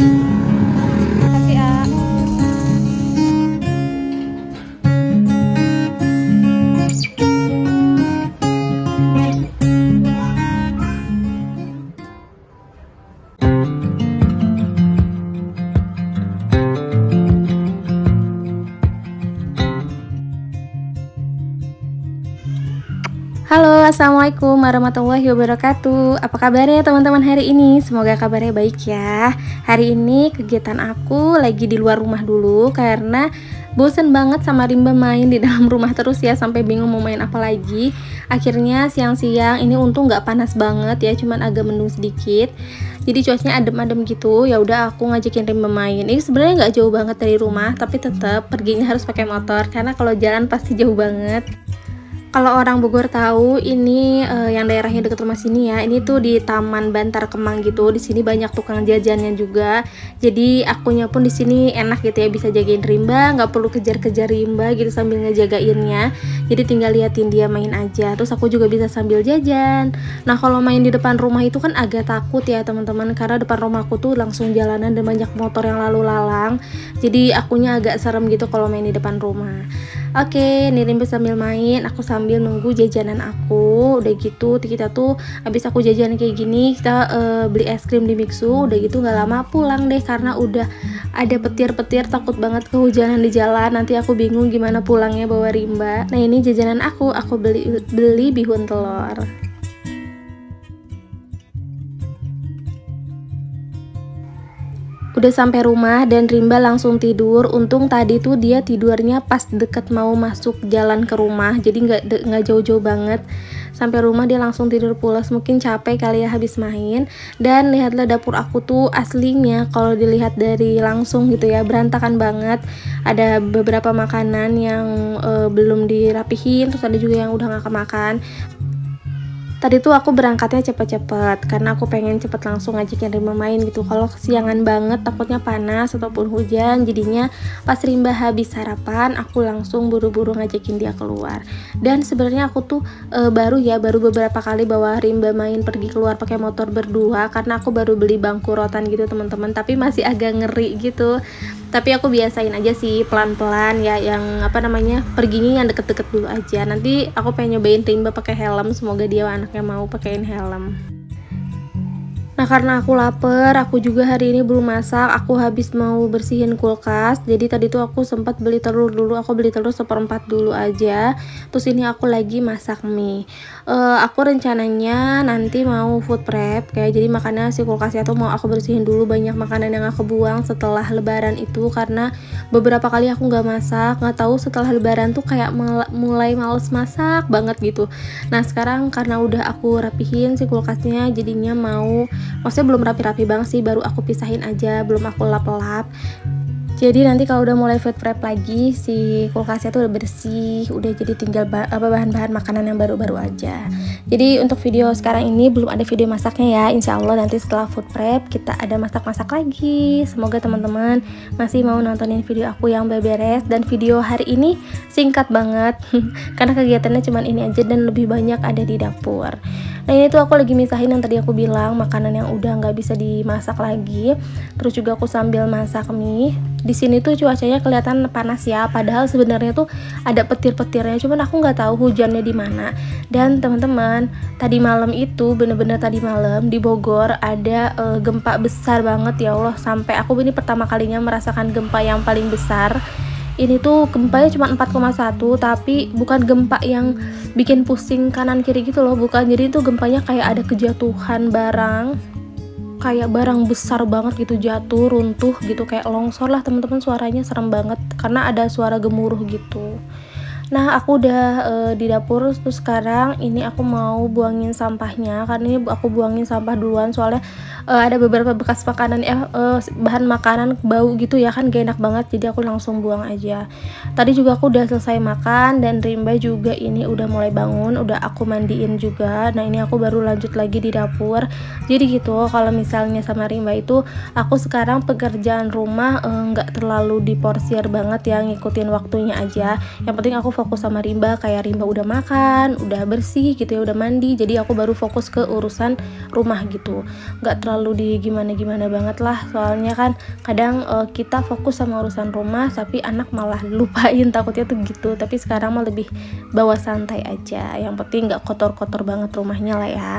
Makasih, A. Halo, assalamualaikum warahmatullahi wabarakatuh. Apa kabarnya teman-teman hari ini? Semoga kabarnya baik ya. Hari ini kegiatan aku lagi di luar rumah dulu karena bosen banget sama Rimba main di dalam rumah terus ya, sampai bingung mau main apa lagi. Akhirnya siang-siang ini untung nggak panas banget ya, cuman agak mendung sedikit. Jadi cuacanya adem-adem gitu. Ya udah aku ngajakin Rimba main. Ini sebenarnya nggak jauh banget dari rumah, tapi tetap perginya harus pakai motor karena kalau jalan pasti jauh banget. Kalau orang Bogor tahu ini yang daerahnya dekat rumah sini ya, ini tuh di Taman Bantar Kemang gitu. Di sini banyak tukang jajannya juga. Jadi akunya pun di sini enak gitu ya, bisa jagain Rimba, nggak perlu kejar-kejar Rimba gitu sambil ngejagainnya. Jadi tinggal liatin dia main aja. Terus aku juga bisa sambil jajan. Nah kalau main di depan rumah itu kan agak takut ya teman-teman, karena depan rumahku tuh langsung jalanan dan banyak motor yang lalu lalang. Jadi akunya agak serem gitu kalau main di depan rumah. Oke, nih Rimba sambil main, aku sambil nunggu jajanan aku. Udah gitu kita tuh habis aku jajan kayak gini, kita beli es krim di Mixu. Udah gitu nggak lama pulang deh karena udah ada petir-petir, takut banget kehujanan di jalan. Nanti aku bingung gimana pulangnya bawa Rimba. Nah ini jajanan aku beli bihun telur. Udah sampai rumah dan Rimba langsung tidur. Untung tadi tuh dia tidurnya pas deket mau masuk jalan ke rumah, jadi nggak jauh-jauh banget. Sampai rumah dia langsung tidur pulas, mungkin capek kali ya habis main. Dan lihatlah dapur aku tuh aslinya kalau dilihat dari langsung gitu ya, berantakan banget. Ada beberapa makanan yang belum dirapihin, terus ada juga yang udah nggak kemakan. Tadi tuh aku berangkatnya cepet-cepet karena aku pengen cepet langsung ngajakin Rimba main gitu. Kalau kesiangan banget takutnya panas ataupun hujan, jadinya pas Rimba habis sarapan aku langsung buru-buru ngajakin dia keluar. Dan sebenarnya aku tuh baru beberapa kali bawa Rimba main pergi keluar pakai motor berdua, karena aku baru beli bangku rotan gitu teman-teman, tapi masih agak ngeri gitu. Tapi aku biasain aja sih pelan-pelan ya, yang perginya yang deket-deket dulu aja. Nanti aku pengen nyobain Rimba pakai helm, semoga dia anaknya mau pakein helm. Nah karena aku lapar, aku juga hari ini belum masak. Aku habis mau bersihin kulkas. Jadi tadi tuh aku sempat beli telur dulu. Aku beli telur 1/4 dulu aja. Terus ini aku lagi masak mie. Aku rencananya nanti mau food prep, kayak jadi makanya si kulkasnya tuh mau aku bersihin dulu banyak makanan yang aku buang setelah lebaran itu, karena beberapa kali aku nggak masak, nggak tahu setelah lebaran tuh kayak mulai males masak banget gitu. Nah sekarang karena udah aku rapihin si kulkasnya, jadinya maksudnya belum rapi-rapi banget sih, baru aku pisahin aja, belum aku lap-lap. Jadi nanti kalau udah mulai food prep lagi, si kulkasnya tuh udah bersih, udah jadi tinggal bahan-bahan makanan yang baru-baru aja. Jadi untuk video sekarang ini belum ada video masaknya ya. Insya Allah nanti setelah food prep kita ada masak-masak lagi. Semoga teman-teman masih mau nontonin video aku yang beres. Dan video hari ini singkat banget karena kegiatannya cuman ini aja dan lebih banyak ada di dapur. Nah ini tuh aku lagi misahin yang tadi aku bilang, makanan yang udah nggak bisa dimasak lagi. Terus juga aku sambil masak mie. Di sini tuh cuacanya kelihatan panas ya, padahal sebenarnya tuh ada petir-petirnya, cuman aku nggak tahu hujannya di mana. Dan teman-teman, tadi malam itu bener-bener tadi malam di Bogor ada gempa besar banget ya Allah, sampai aku ini pertama kalinya merasakan gempa yang paling besar. Ini tuh gempanya cuma 4,1, tapi bukan gempa yang bikin pusing kanan kiri gitu loh, bukan. Jadi itu gempanya kayak ada kejatuhan barang, kayak barang besar banget gitu jatuh, runtuh gitu, kayak longsor lah teman-teman. Suaranya serem banget karena ada suara gemuruh gitu. Nah aku udah di dapur, terus sekarang ini aku mau buangin sampahnya, karena ini aku buangin sampah duluan soalnya ada beberapa bekas makanan bahan makanan bau gitu ya kan, gak enak banget, jadi aku langsung buang aja. Tadi juga aku udah selesai makan dan Rimba juga ini udah mulai bangun, udah aku mandiin juga. Nah ini aku baru lanjut lagi di dapur. Jadi gitu, kalau misalnya sama Rimba itu aku sekarang pekerjaan rumah nggak terlalu diporsir banget ya, ngikutin waktunya aja. Yang penting aku fokus sama Rimba, kayak Rimba udah makan, udah bersih gitu ya, udah mandi, jadi aku baru fokus ke urusan rumah gitu. Nggak terlalu di gimana-gimana banget lah, soalnya kan kadang kita fokus sama urusan rumah tapi anak malah lupain, takutnya tuh gitu. Tapi sekarang mah lebih bawa santai aja, yang penting nggak kotor-kotor banget rumahnya lah ya.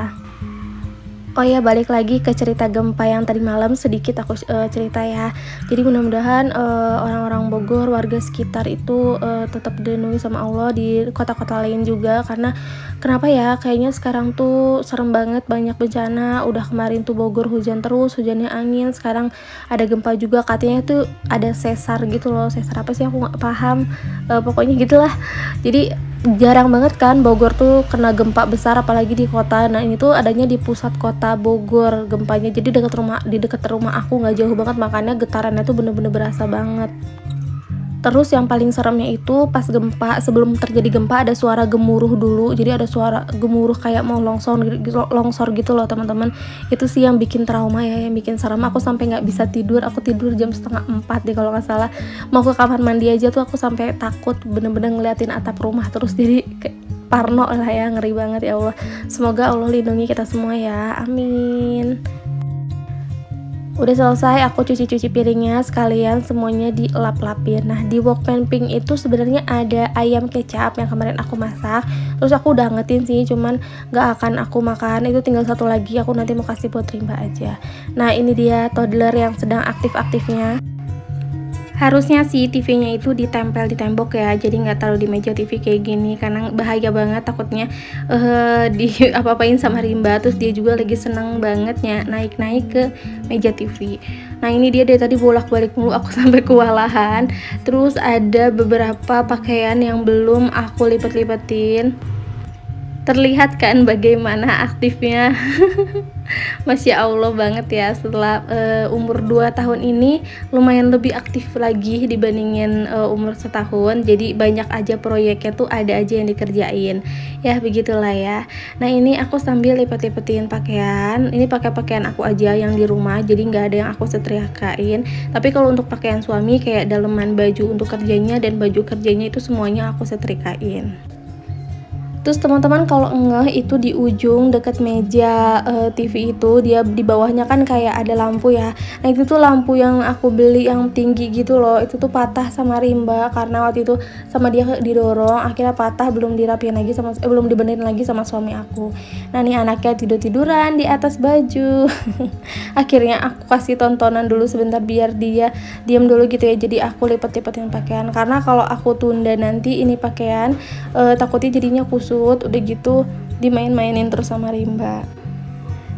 Oh ya, balik lagi ke cerita gempa yang tadi malam, sedikit aku cerita ya. Jadi mudah-mudahan orang-orang Bogor, warga sekitar itu tetap dilindungi sama Allah, di kota-kota lain juga, karena kenapa ya, kayaknya sekarang tuh serem banget, banyak bencana. Udah kemarin tuh Bogor hujan terus, hujannya angin, sekarang ada gempa juga, katanya tuh ada sesar gitu loh. Sesar apa sih, aku nggak paham, pokoknya gitulah. Jadi jarang banget kan Bogor tuh kena gempa besar, apalagi di kota. Nah ini tuh adanya di pusat kota Bogor gempanya, jadi di dekat rumah aku, nggak jauh banget, makanya getarannya tuh bener-bener berasa banget. Terus yang paling seremnya itu pas gempa, sebelum terjadi gempa ada suara gemuruh dulu. Jadi ada suara gemuruh kayak mau longsor gitu loh teman-teman. Itu sih yang bikin trauma ya, yang bikin serem. Aku sampai nggak bisa tidur. Aku tidur jam 3:30 deh kalau nggak salah. Mau ke kamar mandi aja tuh aku sampai takut, bener-bener ngeliatin atap rumah terus. Jadi parno lah ya, ngeri banget ya Allah. Semoga Allah lindungi kita semua ya, amin. Udah selesai, aku cuci-cuci piringnya sekalian, semuanya dilap-lapin. Nah di wok pan pink itu sebenarnya ada ayam kecap yang kemarin aku masak, terus aku udah angetin sih, cuman gak akan aku makan, itu tinggal satu lagi, aku nanti mau kasih buat Rimba aja. Nah ini dia toddler yang sedang aktif-aktifnya. Harusnya sih TV-nya itu ditempel di tembok ya, jadi nggak taruh di meja TV kayak gini, karena bahaya banget, takutnya di apa-apain sama Rimba. Terus dia juga lagi seneng banget ya naik-naik ke meja TV. Nah ini dia dari tadi bolak-balik mulu, aku sampai kewalahan. Terus ada beberapa pakaian yang belum aku lipet-lipetin. Terlihat kan bagaimana aktifnya. Masya Allah banget ya, setelah umur 2 tahun ini lumayan lebih aktif lagi dibandingin umur setahun. Jadi banyak aja proyeknya tuh, ada aja yang dikerjain. Ya begitulah ya. Nah ini aku sambil lipet-lipetin pakaian. Ini pakai pakaian aku aja yang di rumah, jadi nggak ada yang aku setrikain. Tapi kalau untuk pakaian suami kayak daleman baju untuk kerjanya dan baju kerjanya itu semuanya aku setrikain. Terus teman-teman kalau ngeh itu di ujung deket meja TV itu, dia di bawahnya kan kayak ada lampu ya. Nah itu tuh lampu yang aku beli yang tinggi gitu loh, itu tuh patah sama Rimba karena waktu itu sama dia didorong, akhirnya patah, belum dirapiin lagi sama belum dibenerin lagi sama suami aku. Nah nih anaknya tidur-tiduran di atas baju. Akhirnya aku kasih tontonan dulu sebentar biar dia diam dulu gitu ya. Jadi aku lipet-lipetin pakaian, karena kalau aku tunda nanti ini pakaian takutnya jadinya kusut. Udah gitu dimain-mainin terus sama Rimba.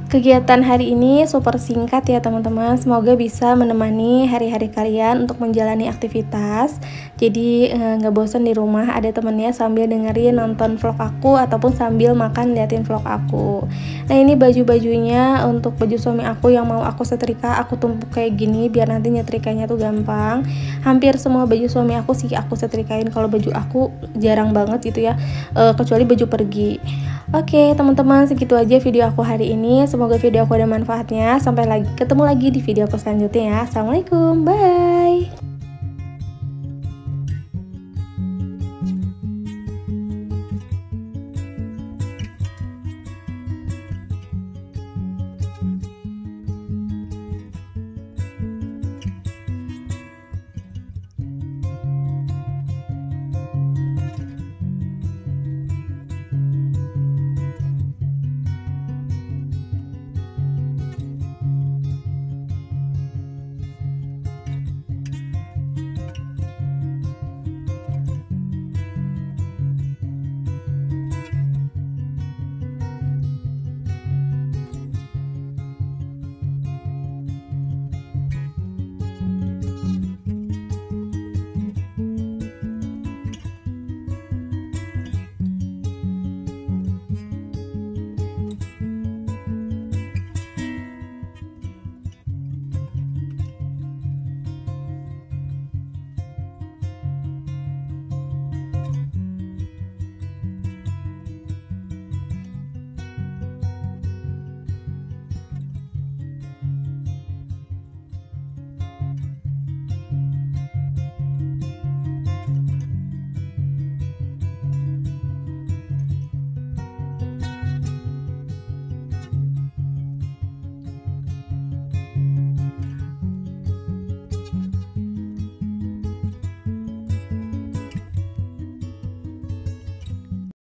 Kegiatan hari ini super singkat ya teman-teman, semoga bisa menemani hari-hari kalian untuk menjalani aktivitas. Jadi nggak bosan di rumah, ada temennya sambil dengerin nonton vlog aku ataupun sambil makan liatin vlog aku. Nah ini baju-bajunya untuk baju suami aku yang mau aku setrika, aku tumpuk kayak gini biar nanti nyetrikanya tuh gampang. Hampir semua baju suami aku sih aku setrikain, kalau baju aku jarang banget gitu ya, kecuali baju pergi. Oke teman-teman, segitu aja video aku hari ini. Semoga video aku ada manfaatnya. Sampai ketemu lagi di video aku selanjutnya ya. Assalamualaikum, bye.